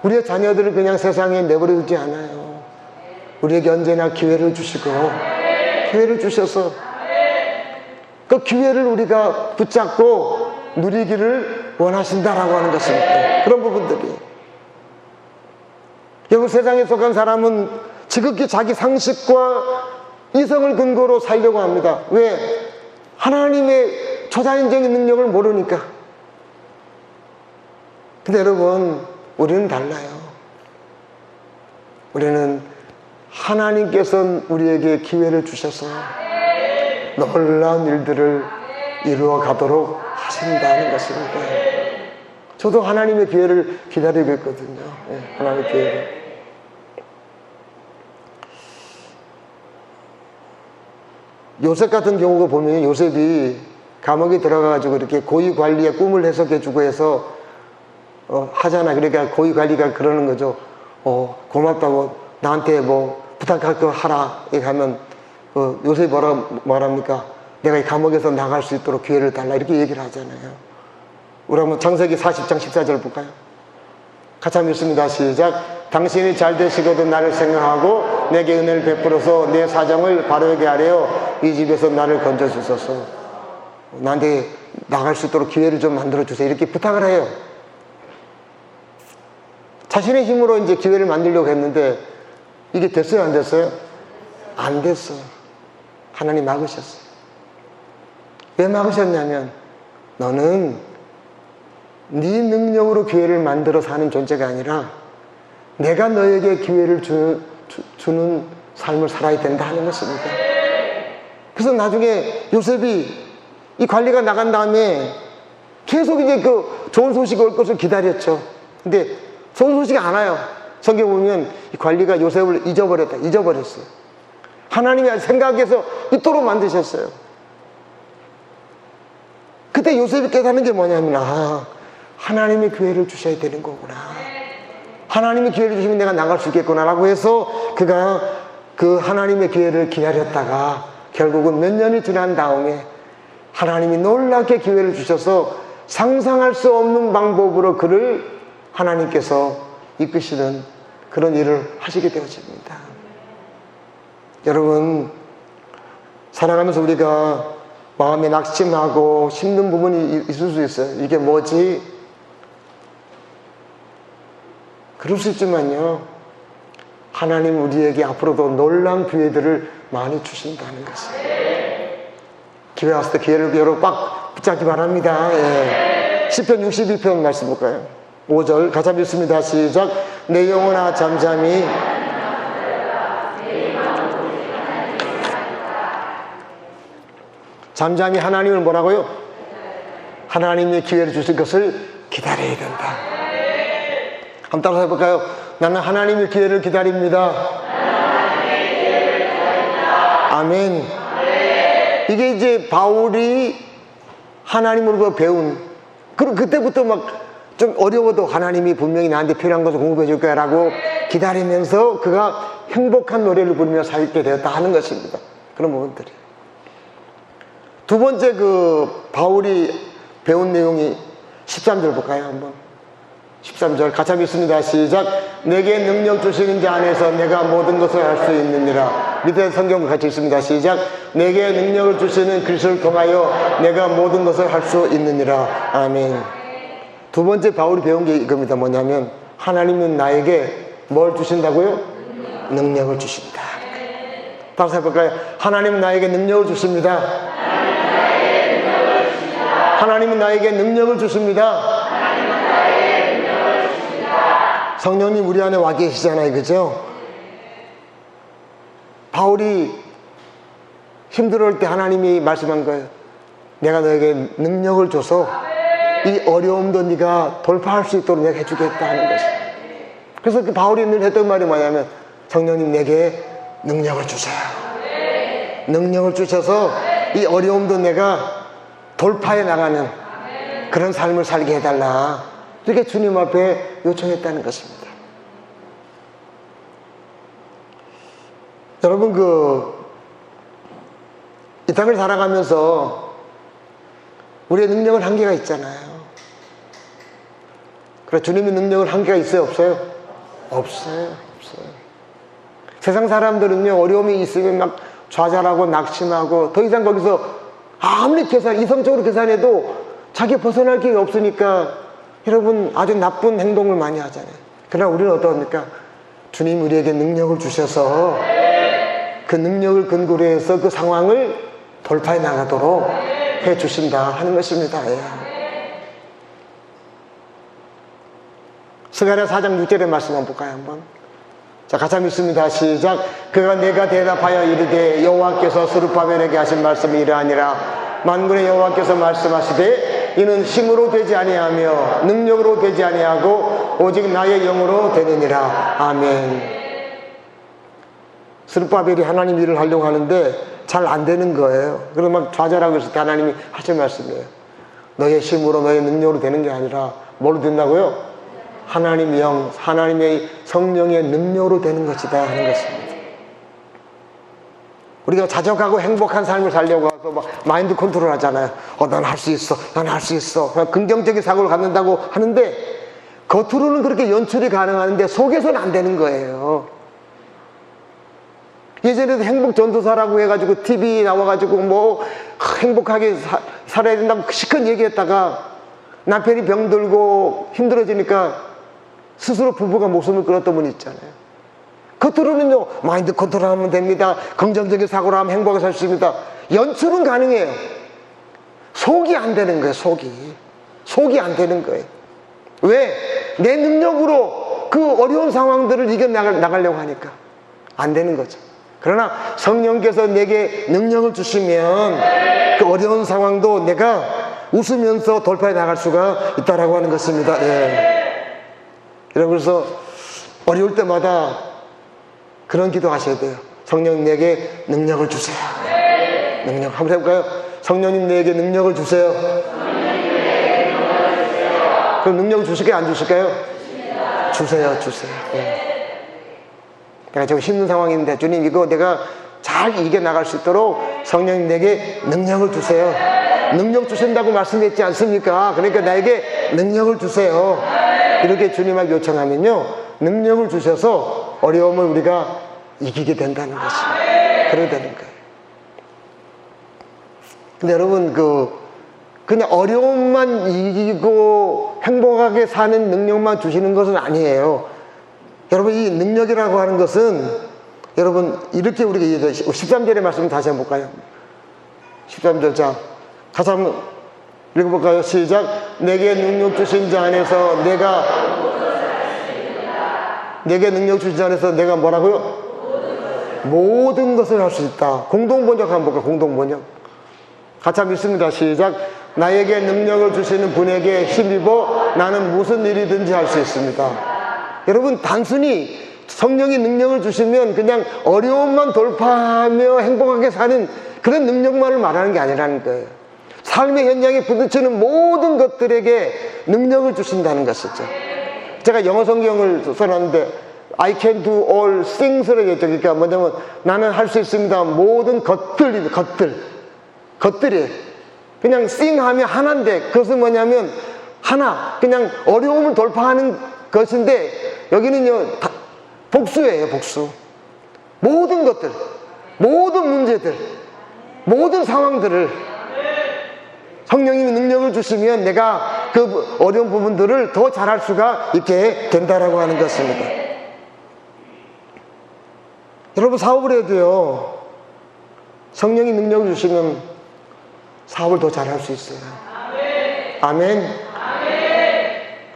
우리의 자녀들을 그냥 세상에 내버려 두지 않아요. 우리에게 언제나 기회를 주시고 기회를 주셔서 그 기회를 우리가 붙잡고 누리기를 원하신다라고 하는 것입니다. 그런 부분들이. 여러분 세상에 속한 사람은 지극히 자기 상식과 이성을 근거로 살려고 합니다. 왜? 하나님의 초자연적인 능력을 모르니까. 근데 여러분 우리는 달라요. 우리는 하나님께서 우리에게 기회를 주셔서 놀라운 일들을 이루어 가도록 하신다는 것입니다. 저도 하나님의 기회를 기다리고 있거든요. 하나님의 기회를. 요셉 같은 경우가 보면 요셉이 감옥에 들어가가지고 이렇게 고위 관리의 꿈을 해석해주고 해서 하잖아. 그러니까 고위 관리가 그러는 거죠. 고맙다고 나한테 뭐 부탁할 거 하라. 이렇게 하면 요새 뭐랍니까? 내가 이 감옥에서 나갈 수 있도록 기회를 달라. 이렇게 얘기를 하잖아요. 우리 한번 창세기 40장 14절 볼까요? 같이 한번 읽습니다. 시작. 당신이 잘 되시거든 나를 생각하고 내게 은혜를 베풀어서 내 사정을 바르게 하려 이 집에서 나를 건져주소서. 나한테 나갈 수 있도록 기회를 좀 만들어주세요. 이렇게 부탁을 해요. 자신의 힘으로 이제 기회를 만들려고 했는데 이게 됐어요? 안 됐어요? 안 됐어요. 하나님 막으셨어요. 왜 막으셨냐면 너는 네 능력으로 기회를 만들어서 하는 존재가 아니라 내가 너에게 기회를 주는 삶을 살아야 된다 하는 것입니다. 그래서 나중에 요셉이 이 관리가 나간 다음에 계속 이제 그 좋은 소식이 올 것을 기다렸죠. 근데 좋은 소식이 안 와요. 성경 보면 이 관리가 요셉을 잊어버렸어요. 하나님이 생각해서 있도록 만드셨어요. 그때 요셉이 깨닫는 게 뭐냐면 하나님이 기회를 주셔야 되는 거구나. 하나님이 기회를 주시면 내가 나갈 수 있겠구나 라고 해서 그가 그 하나님의 기회를 기다렸다가 결국은 몇 년이 지난 다음에 하나님이 놀랍게 기회를 주셔서 상상할 수 없는 방법으로 그를 하나님께서 이끄시는 그런 일을 하시게 되어집니다. 여러분, 살아가면서 우리가 마음에 낙심하고 힘든 부분이 있을 수 있어요. 이게 뭐지? 그럴 수 있지만요, 하나님 우리에게 앞으로도 놀라운 기회들을 많이 주신다는 것이에요. 기회 왔을 때 기회를 여러분 꽉 붙잡기 바랍니다. 예. 시편 62편 말씀 볼까요? 5절 같이 읽습니다. 시작. 내 영혼아 잠잠히 하나님을 뭐라고요? 하나님의 기회를 주실 것을 기다려야 된다. 한번 따라서 해볼까요? 나는 하나님의 기회를 기다립니다. 아멘. 이게 이제 바울이 하나님으로부터 배운, 그때부터 막 좀 어려워도 하나님이 분명히 나한테 필요한 것을 공급해 줄 거야 라고 기다리면서 그가 행복한 노래를 부르며 살게 되었다 하는 것입니다. 그런 부분들이. 두 번째 그 바울이 배운 내용이 13절 볼까요? 한번 13절 같이 읽습니다. 시작. 내게 능력 주시는 자 안에서 내가 모든 것을 할 수 있느니라. 밑에 성경과 같이 읽습니다. 시작. 내게 능력을 주시는 그리스도를 통하여 내가 모든 것을 할 수 있느니라. 아멘. 두 번째 바울이 배운 게 이겁니다. 뭐냐면 하나님은 나에게 뭘 주신다고요? 능력을 주신다. 따라서 해볼까요? 하나님은 나에게 능력을 주십니다. 하나님은 나에게 능력을 주십니다. 성령님 우리 안에 와 계시잖아요. 그죠? 바울이 힘들어할 때 하나님이 말씀한 거예요. 내가 너에게 능력을 줘서 이 어려움도 네가 돌파할 수 있도록 내가 해주겠다 하는 것이. 그래서 그 바울이 늘 했던 말이 뭐냐면 성령님 내게 능력을 주세요. 능력을 주셔서 이 어려움도 내가 돌파해 나가는 그런 삶을 살게 해달라. 이렇게 주님 앞에 요청했다는 것입니다. 여러분 이 땅을 살아가면서 우리의 능력은 한계가 있잖아요. 그래 주님의 능력은 한계가 있어요? 없어요? 없어요. 세상 사람들은요 어려움이 있으면 막 좌절하고 낙심하고 더 이상 거기서 아무리 이성적으로 계산해도 자기 벗어날 길이 없으니까 여러분 아주 나쁜 행동을 많이 하잖아요. 그러나 우리는 어떠합니까? 주님 우리에게 능력을 주셔서 그 능력을 근거로 해서 그 상황을 돌파해 나가도록 해 주신다 하는 것입니다. 예. 스가랴 4장 6절의 말씀 한번 볼까요? 한번. 자, 같이 읽습니다. 시작. 그가 내가 대답하여 이르되 여호와께서 스룹바벨에게 하신 말씀이 이러하니라. 만군의 여호와께서 말씀하시되 이는 힘으로 되지 아니하며 능력으로 되지 아니하고 오직 나의 영으로 되느니라. 아멘. 스룹바벨이 하나님 일을 하려고 하는데 잘 안 되는 거예요. 그래서 막 좌절하고 있을 때 하나님이 하신 말씀이에요. 너의 힘으로 너의 능력으로 되는 게 아니라 뭘로 된다고요? 하나님의 영, 하나님의 성령의 능력으로 되는 것이다 하는 것입니다. 우리가 자족하고 행복한 삶을 살려고 해서 막 마인드 컨트롤 하잖아요. 난 할 수 있어. 난 할 수 있어. 그냥 긍정적인 사고를 갖는다고 하는데 겉으로는 그렇게 연출이 가능한데 속에서는 안 되는 거예요. 예전에도 행복 전도사라고 해가지고 TV 나와가지고 뭐 행복하게 살아야 된다고 시큰 얘기했다가 남편이 병들고 힘들어지니까 스스로 부부가 목숨을 끊었던 분이 있잖아요. 겉으로는요, 마인드 컨트롤하면 됩니다. 긍정적인 사고를 하면 행복하게 살 수 있습니다. 연출은 가능해요. 속이 안 되는 거예요, 속이 안 되는 거예요. 왜? 내 능력으로 그 어려운 상황들을 이겨나가려고 하니까 안 되는 거죠. 그러나 성령께서 내게 능력을 주시면 그 어려운 상황도 내가 웃으면서 돌파해 나갈 수가 있다라고 하는 것입니다. 예. 그래서 어려울 때마다 그런 기도 하셔야 돼요. 성령 내게 능력을 주세요. 능력 한번 해볼까요? 성령님 내게 능력을 주세요. 그럼 능력을 주실까요? 안 주실까요? 주세요. 예. 내가 지금 힘든 상황인데 주님 이거 내가 잘 이겨나갈 수 있도록 성령님 내게 능력을 주세요. 능력 주신다고 말씀했지 않습니까? 그러니까 나에게 능력을 주세요. 이렇게 주님을 요청하면요, 능력을 주셔서 어려움을 우리가 이기게 된다는 것입니다. 그러게 되는 거예요. 근데 여러분 그냥 어려움만 이기고 행복하게 사는 능력만 주시는 것은 아니에요. 여러분 이 능력이라고 하는 것은 여러분 이렇게 우리가 얘기해요. 13절의 말씀 다시 한번 볼까요? 13절 자 다시 한번 읽어볼까요? 시작. 내게 능력 주신 자 안에서 내게 능력 주신 자 안에서 내가 뭐라고요? 모든 것을 할 수 있다. 공동번역 한번 볼까요? 공동번역 같이 한번 읽습니다. 시작. 나에게 능력을 주시는 분에게 힘입어 나는 무슨 일이든지 할 수 있습니다. 여러분 단순히 성령이 능력을 주시면 그냥 어려움만 돌파하며 행복하게 사는 그런 능력만을 말하는 게 아니라는 거예요. 삶의 현장에 부딪히는 모든 것들에게 능력을 주신다는 것이죠. 제가 영어 성경을 써놨는데 I can do all things를 했죠. 그러니까 뭐냐면 나는 할 수 있습니다. 모든 것들이에요. 그냥 thing 하면 하나인데 그것은 뭐냐면 하나 그냥 어려움을 돌파하는 것인데 여기는요 복수예요. 복수. 모든 것들, 모든 문제들, 모든 상황들을 성령님이 능력을 주시면 내가 그 어려운 부분들을 더 잘할 수가 있게 된다라고 하는 것입니다. 여러분 사업을 해도요 성령이 능력을 주시면 사업을 더 잘할 수 있어요. 아멘.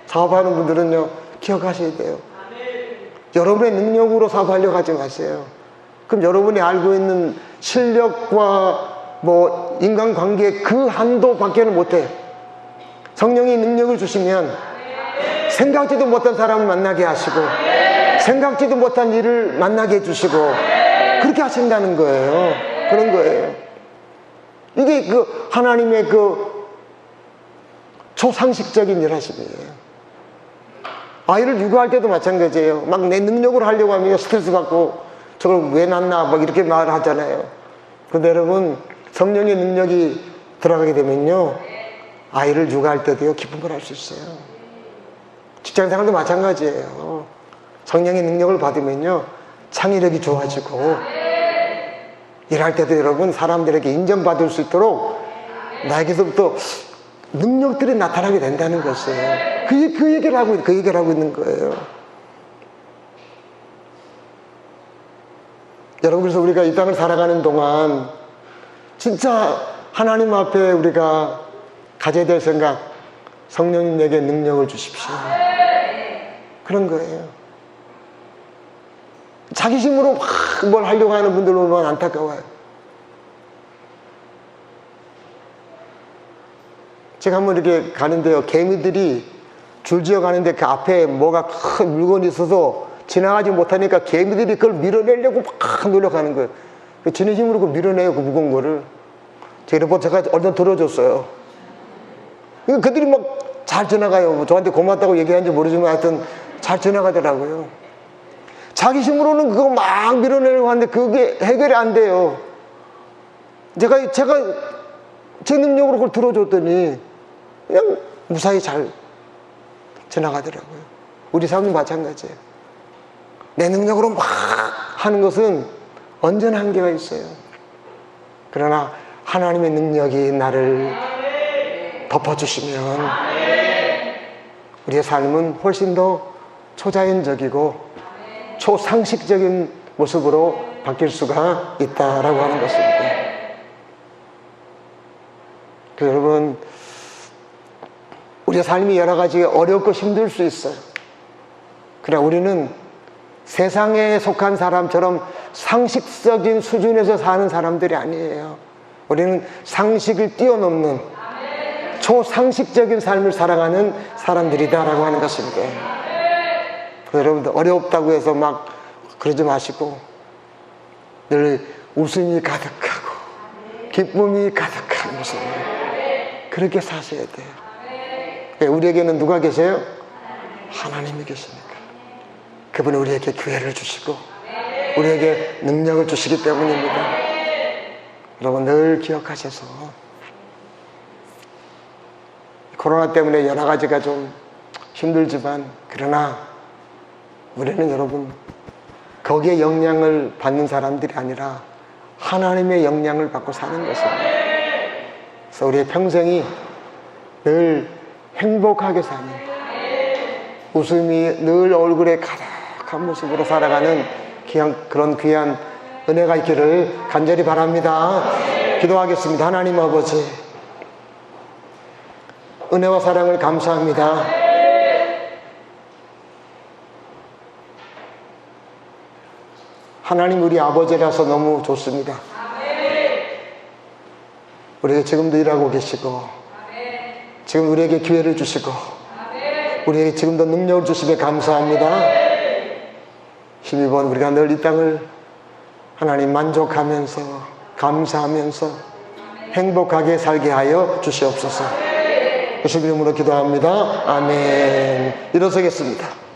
사업하는 분들은요 기억하셔야 돼요. 여러분의 능력으로 사업하려고 하지 마세요. 그럼 여러분이 알고 있는 실력과 뭐 인간관계 그 한도밖에는 못해요. 성령이 능력을 주시면 생각지도 못한 사람을 만나게 하시고 생각지도 못한 일을 만나게 해주시고 그렇게 하신다는 거예요. 그런 거예요. 이게 그 하나님의 그 초상식적인 일 하심이에요. 아이를 육아할 때도 마찬가지예요. 막 내 능력으로 하려고 하면 스트레스 받고 저걸 왜 낳나 막 이렇게 말을 하잖아요. 그런데 여러분 성령의 능력이 들어가게 되면요 아이를 육아할 때도요 기쁜 걸 할 수 있어요. 직장생활도 마찬가지예요. 성령의 능력을 받으면요 창의력이 좋아지고 일할 때도 여러분 사람들에게 인정받을 수 있도록 나에게서부터 능력들이 나타나게 된다는 것이에요. 그 얘기를 하고 있는 거예요. 여러분 그래서 우리가 이 땅을 살아가는 동안 진짜 하나님 앞에 우리가 가져야 될 생각, 성령님 내게 능력을 주십시오. 그런 거예요. 자기 힘으로 막 뭘 하려고 하는 분들 보면 안타까워요. 제가 한번 이렇게 가는데요 개미들이 줄지어 가는데 그 앞에 뭐가 큰 물건이 있어서 지나가지 못하니까 개미들이 그걸 밀어내려고 막 노력하는 거예요. 지네 힘으로 그 밀어내요 그 무거운 거를. 제 리포터가 얼른 들어줬어요. 그들이 막 잘 지나가요. 뭐 저한테 고맙다고 얘기하는지 모르지만 하여튼 잘 지나가더라고요. 자기 힘으로는 그거 막 밀어내려고 하는데 그게 해결이 안 돼요. 제가 제 능력으로 그걸 들어줬더니 그냥 무사히 잘 지나가더라고요. 우리 삶도 마찬가지예요. 내 능력으로 막 하는 것은 언제나 한계가 있어요. 그러나 하나님의 능력이 나를 덮어주시면 우리의 삶은 훨씬 더 초자연적이고 초상식적인 모습으로 바뀔 수가 있다라고 하는 것입니다. 그래서 여러분, 우리의 삶이 여러 가지 어렵고 힘들 수 있어요. 그러나 우리는 세상에 속한 사람처럼 상식적인 수준에서 사는 사람들이 아니에요. 우리는 상식을 뛰어넘는 초상식적인 삶을 살아가는 사람들이다라고 하는 것입니다. 여러분들 어렵다고 해서 막 그러지 마시고 늘 웃음이 가득하고 기쁨이 가득한 모습으로 그렇게 사셔야 돼요. 우리에게는 누가 계세요? 하나님이 계시니까. 그분은 우리에게 기회를 주시고 우리에게 능력을 주시기 때문입니다. 여러분 늘 기억하셔서 코로나 때문에 여러 가지가 좀 힘들지만 그러나 우리는 여러분 거기에 영향을 받는 사람들이 아니라 하나님의 영향을 받고 사는 것입니다. 그래서 우리의 평생이 늘 행복하게 사는 웃음이 늘 얼굴에 가득한 모습으로 살아가는 그런 귀한 은혜가 있기를 간절히 바랍니다. 기도하겠습니다. 하나님 아버지, 은혜와 사랑을 감사합니다. 하나님 우리 아버지라서 너무 좋습니다. 우리에게 지금도 일하고 계시고 지금 우리에게 기회를 주시고 우리에게 지금도 능력을 주시기에 감사합니다. 힘입어 우리가 늘 이 땅을 하나님 만족하면서 감사하면서 행복하게 살게 하여 주시옵소서. 예수 이름으로 기도합니다. 아멘. 일어서겠습니다.